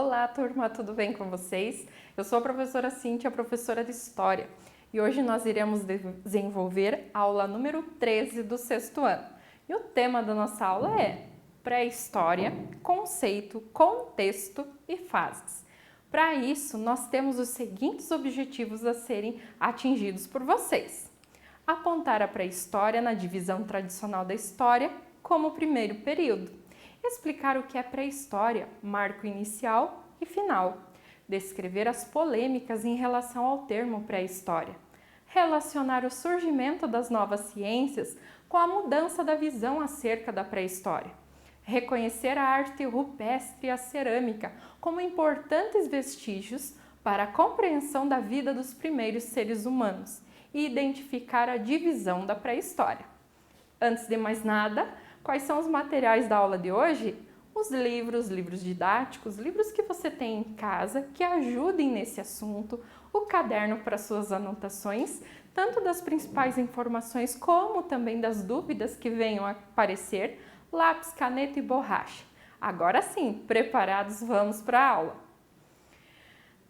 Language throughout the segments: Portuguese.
Olá, turma, tudo bem com vocês? Eu sou a professora Cíntia, professora de História, e hoje nós iremos desenvolver a aula número 13 do sexto ano. E o tema da nossa aula é Pré-História, Conceito, Contexto e Fases. Para isso, nós temos os seguintes objetivos a serem atingidos por vocês. Apontar a pré-história na divisão tradicional da história como primeiro período. Explicar o que é pré-história, marco inicial e final. Descrever as polêmicas em relação ao termo pré-história. Relacionar o surgimento das novas ciências com a mudança da visão acerca da pré-história. Reconhecer a arte rupestre e a cerâmica como importantes vestígios para a compreensão da vida dos primeiros seres humanos e identificar a divisão da pré-história. Antes de mais nada, quais são os materiais da aula de hoje? Os livros didáticos, livros que você tem em casa que ajudem nesse assunto, o caderno para suas anotações, tanto das principais informações como também das dúvidas que venham a aparecer, lápis, caneta e borracha. Agora sim, preparados, vamos para a aula.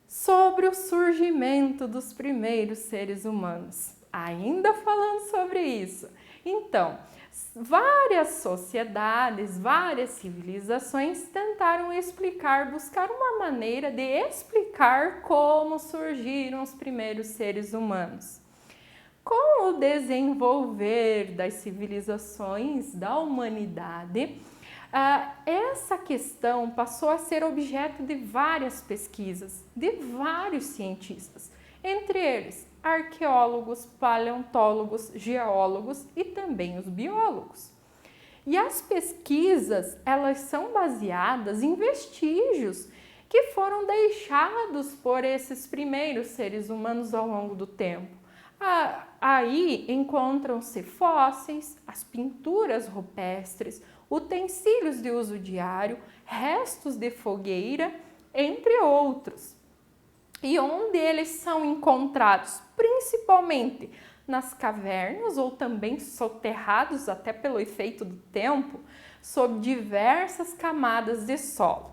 Sobre o surgimento dos primeiros seres humanos. Ainda falando sobre isso. Então, várias sociedades, várias civilizações tentaram buscar uma maneira de explicar como surgiram os primeiros seres humanos. Com o desenvolver das civilizações da humanidade, essa questão passou a ser objeto de várias pesquisas, de vários cientistas, entre eles arqueólogos, paleontólogos, geólogos e também os biólogos. E as pesquisas, elas são baseadas em vestígios que foram deixados por esses primeiros seres humanos ao longo do tempo. Aí encontram-se fósseis, as pinturas rupestres, utensílios de uso diário, restos de fogueira, entre outros. E onde eles são encontrados? Principalmente nas cavernas ou também soterrados até pelo efeito do tempo, sob diversas camadas de solo.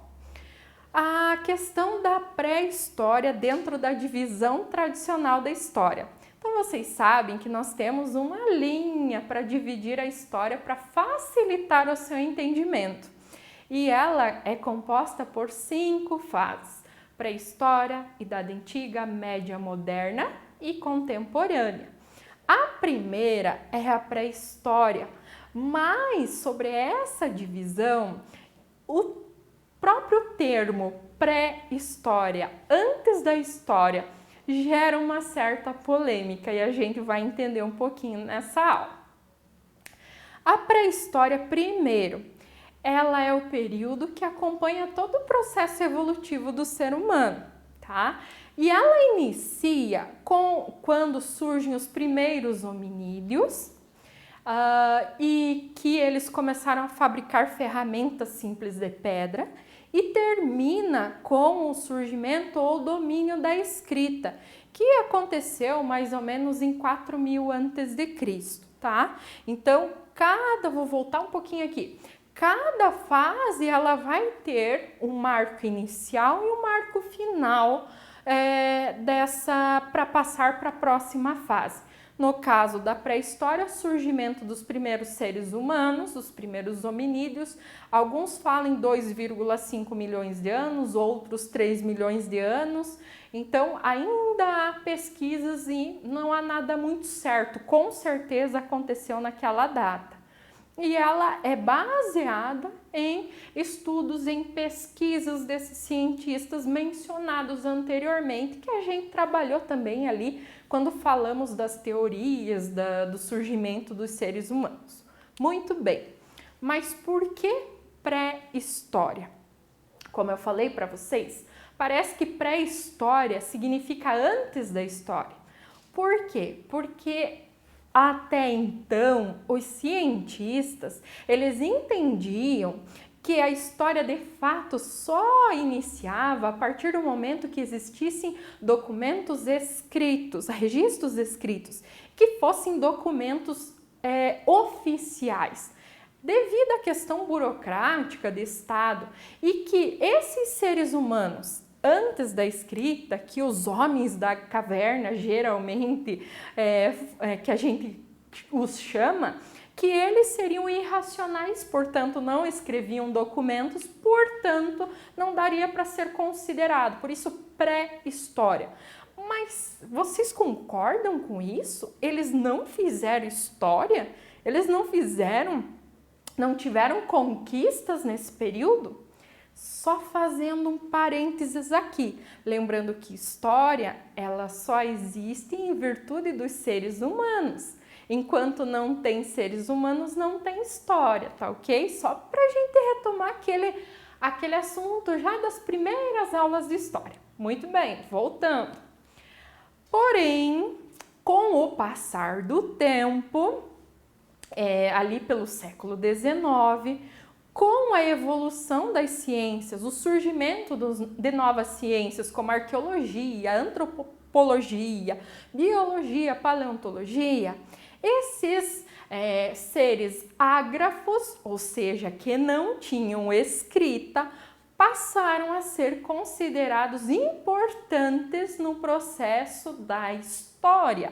A questão da pré-história dentro da divisão tradicional da história. Então vocês sabem que nós temos uma linha para dividir a história para facilitar o seu entendimento. E ela é composta por 5 fases: pré-história, idade antiga, média, moderna e contemporânea. A primeira é a pré-história, mas sobre essa divisão, o próprio termo pré-história, antes da história, gera uma certa polêmica e a gente vai entender um pouquinho nessa aula. A pré-história, primeiro, ela é o período que acompanha todo o processo evolutivo do ser humano, tá? E ela inicia quando surgem os primeiros hominídeos e que eles começaram a fabricar ferramentas simples de pedra, e termina com o surgimento ou domínio da escrita, que aconteceu mais ou menos em 4000 a.C., tá? Então, vou voltar um pouquinho aqui. Cada fase ela vai ter um marco inicial e um marco final para passar para a próxima fase. No caso da pré-história, surgimento dos primeiros seres humanos, os primeiros hominídeos. Alguns falam em 2,5 milhões de anos, outros 3 milhões de anos. Então, ainda há pesquisas e não há nada muito certo. Com certeza aconteceu naquela data. E ela é baseada em estudos, em pesquisas desses cientistas mencionados anteriormente, que a gente trabalhou também ali quando falamos das teorias do surgimento dos seres humanos. Muito bem, mas por que pré-história? Como eu falei para vocês, parece que pré-história significa antes da história. Por quê? Porque até então, os cientistas, eles entendiam que a história de fato só iniciava a partir do momento que existissem documentos escritos, registros escritos, que fossem documentos oficiais. devido à questão burocrática do Estado e que esses seres humanos, antes da escrita, que os homens da caverna geralmente que a gente os chama, que eles seriam irracionais, portanto não escreviam documentos, portanto não daria para ser considerado, por isso pré-história. Mas vocês concordam com isso? Eles não fizeram história? Eles não tiveram conquistas nesse período? Só fazendo um parênteses aqui, lembrando que história, ela só existe em virtude dos seres humanos. Enquanto não tem seres humanos, não tem história, tá ok? Só pra gente retomar aquele assunto já das primeiras aulas de história. Muito bem, voltando. Porém, com o passar do tempo, ali pelo século XIX, com a evolução das ciências, o surgimento de novas ciências como arqueologia, antropologia, biologia, paleontologia, esses seres ágrafos, ou seja, que não tinham escrita, passaram a ser considerados importantes no processo da história.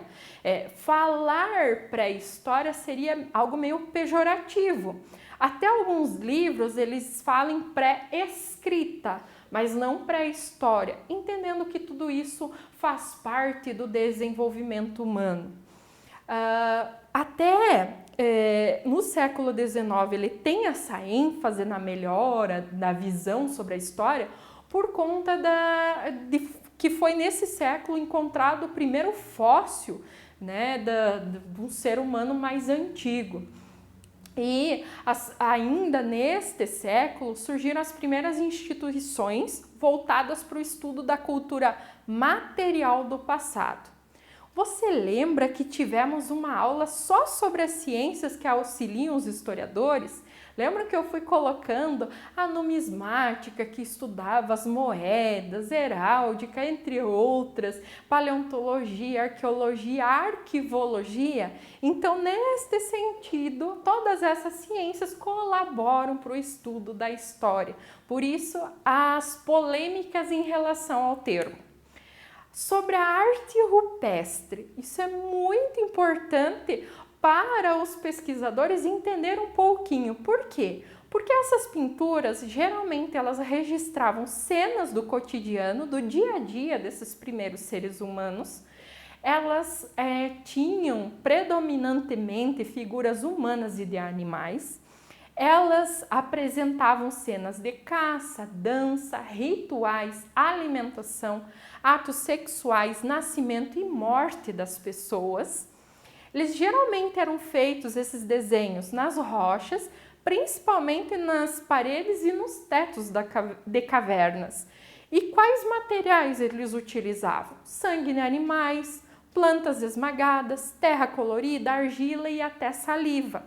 Falar pré-história seria algo meio pejorativo. Até alguns livros eles falam pré-escrita, mas não pré-história, entendendo que tudo isso faz parte do desenvolvimento humano. No século XIX ele tem essa ênfase na melhora da visão sobre a história por conta que foi nesse século encontrado o primeiro fóssil, né, de um ser humano mais antigo. E ainda neste século surgiram as primeiras instituições voltadas para o estudo da cultura material do passado. Você lembra que tivemos uma aula só sobre as ciências que auxiliam os historiadores? Lembra que eu fui colocando a numismática, que estudava as moedas, heráldica, entre outras, paleontologia, arqueologia, arquivologia? Então, neste sentido, todas essas ciências colaboram para o estudo da história. Por isso, as polêmicas em relação ao termo. Sobre a arte rupestre, isso é muito importante para os pesquisadores entender um pouquinho. Por quê? Porque essas pinturas, geralmente, elas registravam cenas do cotidiano, do dia a dia desses primeiros seres humanos. Elas tinham predominantemente figuras humanas e de animais. Elas apresentavam cenas de caça, dança, rituais, alimentação, atos sexuais, nascimento e morte das pessoas. Eles geralmente eram feitos, esses desenhos, nas rochas, principalmente nas paredes e nos tetos de cavernas. E quais materiais eles utilizavam? Sangue de animais, plantas esmagadas, terra colorida, argila e até saliva.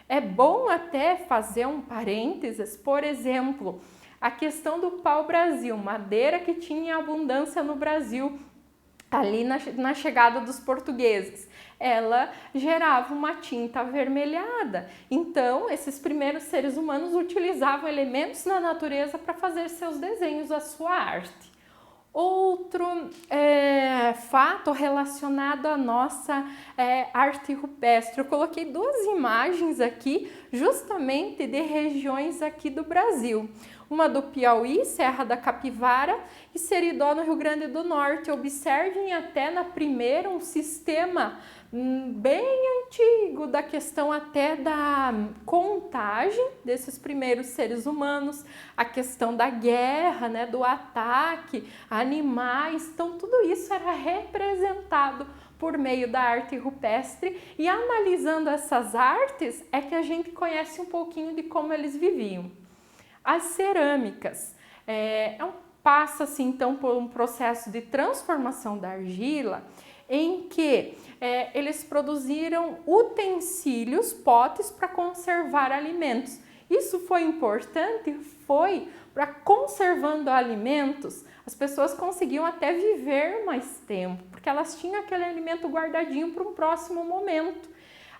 É bom até fazer um parênteses, por exemplo, a questão do pau-brasil, madeira que tinha abundância no Brasil, ali na chegada dos portugueses. Ela gerava uma tinta avermelhada. Então, esses primeiros seres humanos utilizavam elementos da natureza para fazer seus desenhos, a sua arte. Outro fato relacionado à nossa arte rupestre. Eu coloquei duas imagens aqui, justamente de regiões aqui do Brasil. Uma do Piauí, Serra da Capivara, e Seridó, no Rio Grande do Norte. Observem até na primeira um sistema bem antigo da questão até da contagem desses primeiros seres humanos, a questão da guerra, né, do ataque, animais, então tudo isso era representado por meio da arte rupestre, e analisando essas artes é que a gente conhece um pouquinho de como eles viviam. As cerâmicas passa-se então por um processo de transformação da argila, em que eles produziram utensílios, potes para conservar alimentos. Isso foi importante, foi para conservando alimentos, as pessoas conseguiam até viver mais tempo, porque elas tinham aquele alimento guardadinho para um próximo momento.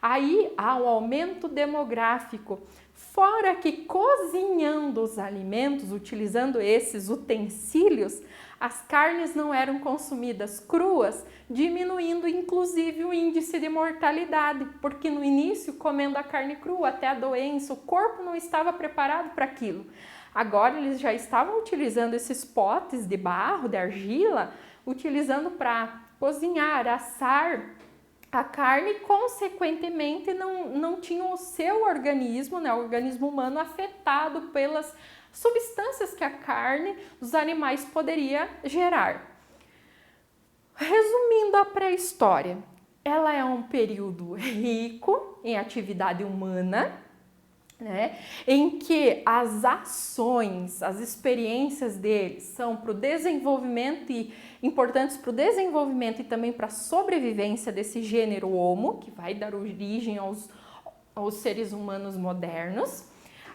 Aí há um aumento demográfico, fora que cozinhando os alimentos, utilizando esses utensílios, as carnes não eram consumidas cruas, diminuindo inclusive o índice de mortalidade, porque no início, comendo a carne crua, até a doença, o corpo não estava preparado para aquilo. Agora eles já estavam utilizando esses potes de barro, de argila, utilizando para cozinhar, assar a carne, consequentemente não tinham o seu organismo, né, o organismo humano afetado pelas substâncias que a carne dos animais poderia gerar. Resumindo a pré-história, ela é um período rico em atividade humana, né, em que as ações, as experiências deles são para o desenvolvimento e importantes para o desenvolvimento e também para a sobrevivência desse gênero Homo, que vai dar origem aos seres humanos modernos.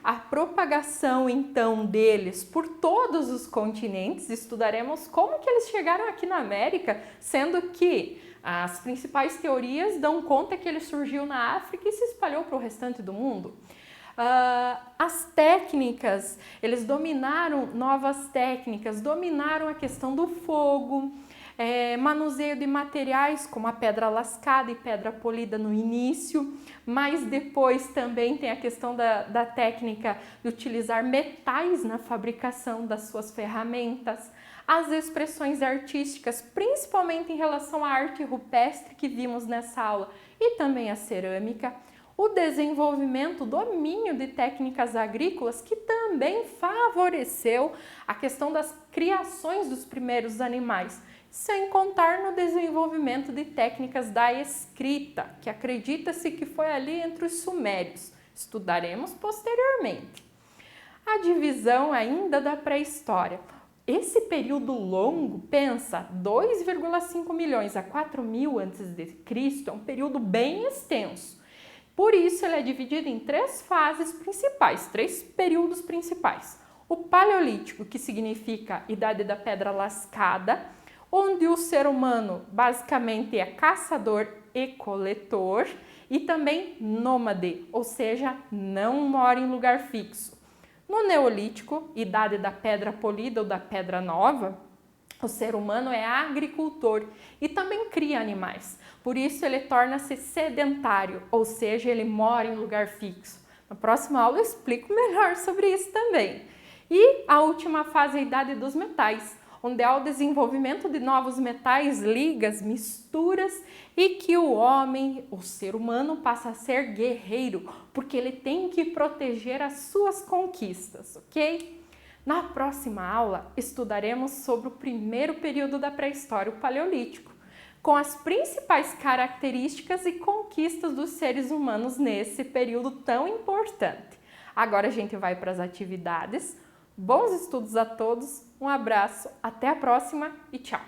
A propagação, então, deles por todos os continentes, estudaremos como que eles chegaram aqui na América, sendo que as principais teorias dão conta que ele surgiu na África e se espalhou para o restante do mundo. As técnicas, eles dominaram novas técnicas, dominaram a questão do fogo, manuseio de materiais como a pedra lascada e pedra polida no início, mas depois também tem a questão da técnica de utilizar metais na fabricação das suas ferramentas, as expressões artísticas, principalmente em relação à arte rupestre que vimos nessa aula e também a cerâmica, o desenvolvimento, o domínio de técnicas agrícolas que também favoreceu a questão das criações dos primeiros animais, sem contar no desenvolvimento de técnicas da escrita, que acredita-se que foi ali entre os sumérios. Estudaremos posteriormente. A divisão ainda da pré-história. Esse período longo, pensa, 2,5 milhões a 4.000 a.C., é um período bem extenso. Por isso, ele é dividido em 3 fases principais, 3 períodos principais. O Paleolítico, que significa Idade da Pedra Lascada, onde o ser humano basicamente é caçador e coletor e também nômade, ou seja, não mora em lugar fixo. No Neolítico, Idade da Pedra Polida ou da Pedra Nova, o ser humano é agricultor e também cria animais. Por isso ele torna-se sedentário, ou seja, ele mora em lugar fixo. Na próxima aula eu explico melhor sobre isso também. E a última fase é a Idade dos Metais, onde há o desenvolvimento de novos metais, ligas, misturas e que o homem, o ser humano, passa a ser guerreiro, porque ele tem que proteger as suas conquistas, ok? Na próxima aula, estudaremos sobre o primeiro período da pré-história, o Paleolítico, com as principais características e conquistas dos seres humanos nesse período tão importante. Agora a gente vai para as atividades. Bons estudos a todos, um abraço, até a próxima e tchau!